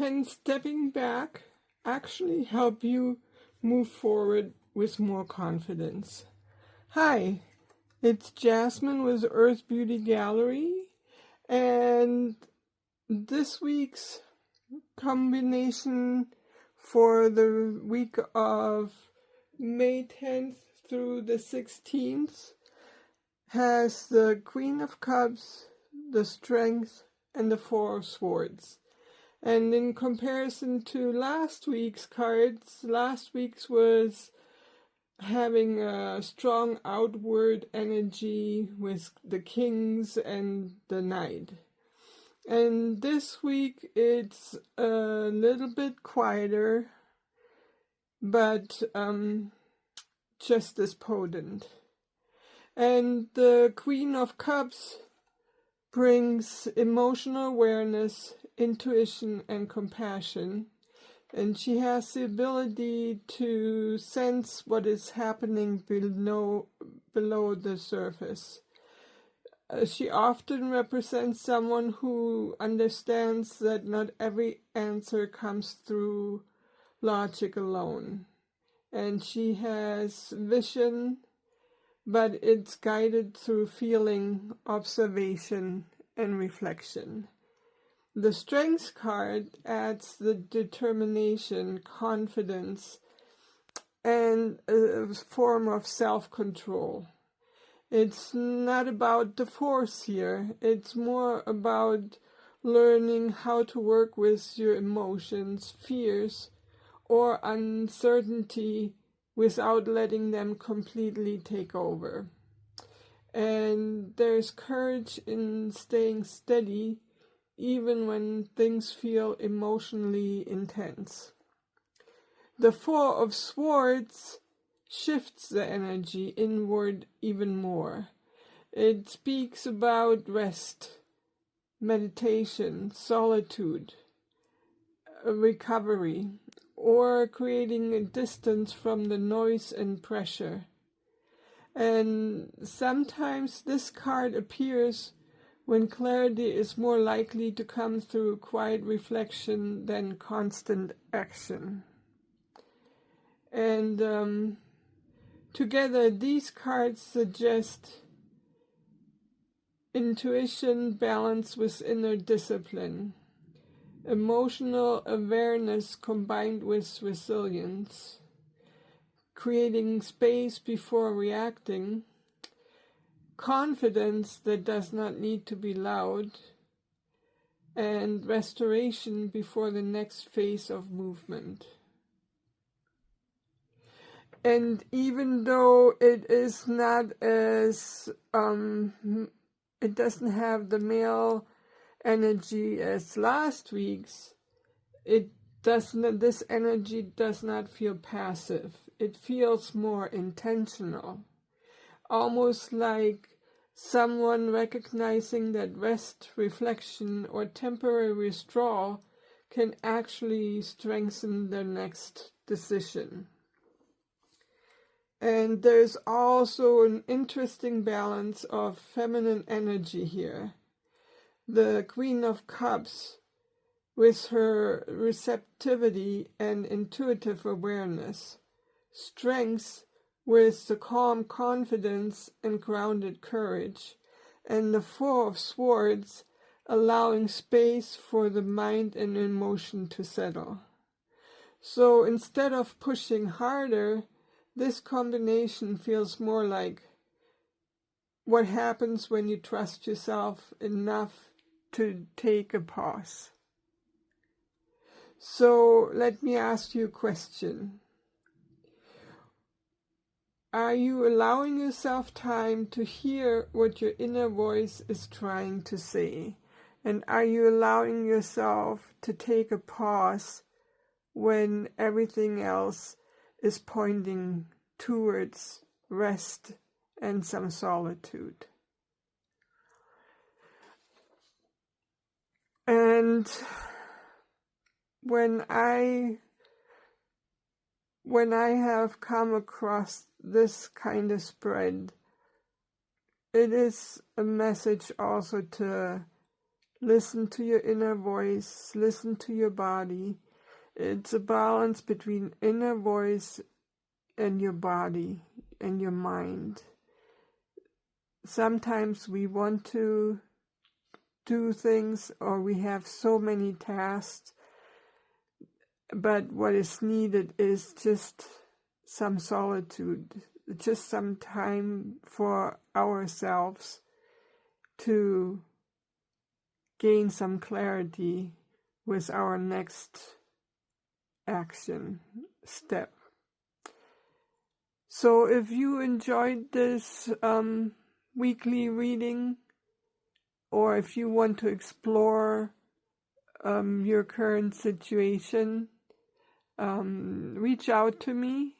Can stepping back actually help you move forward with more confidence? Hi, it's Jasmine with Earth Beauty Gallery, and this week's combination for the week of May 10th through the 16th has the Queen of Cups, the Strength, and the Four of Swords. And in comparison to last week's cards, last week's was having a strong outward energy with the Kings and the Knight. And this week it's a little bit quieter, but just as potent. And the Queen of Cups brings emotional awareness, intuition, and compassion, and she has the ability to sense what is happening below the surface. She often represents someone who understands that not every answer comes through logic alone, and she has vision, but it's guided through feeling, observation, and reflection. The Strength card adds the determination, confidence, and a form of self-control. It's not about the force here. It's more about learning how to work with your emotions, fears, or uncertainty without letting them completely take over. And there's courage in staying steady even when things feel emotionally intense. The Four of Swords shifts the energy inward even more. It speaks about rest, meditation, solitude, recovery, or creating a distance from the noise and pressure. And sometimes this card appears when clarity is more likely to come through quiet reflection than constant action. And together these cards suggest intuition balanced with inner discipline, emotional awareness combined with resilience, creating space before reacting, confidence that does not need to be loud, and restoration before the next phase of movement. And even though it is not as, it doesn't have the male energy as last week's, this energy does not feel passive. It feels more intentional, almost like someone recognizing that rest, reflection, or temporary withdrawal can actually strengthen their next decision. And there's also an interesting balance of feminine energy here. The Queen of Cups, with her receptivity and intuitive awareness, strengths with the calm confidence and grounded courage, and the Four of Swords, allowing space for the mind and emotion to settle. So instead of pushing harder, this combination feels more like what happens when you trust yourself enough to take a pause. So let me ask you a question. Are you allowing yourself time to hear what your inner voice is trying to say? And are you allowing yourself to take a pause when everything else is pointing towards rest and some solitude? And when I have come across this kind of spread, it is a message also to Listen to your inner voice, listen to your body. It's a balance between inner voice and your body and your mind. Sometimes we want to do things, or we have so many tasks, but what is needed is just some solitude, just some time for ourselves to gain some clarity with our next action step. So if you enjoyed this weekly reading, or if you want to explore your current situation, reach out to me,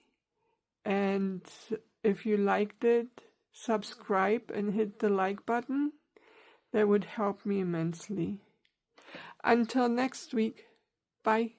and if you liked it, subscribe and hit the like button. That would help me immensely. Until next week, bye.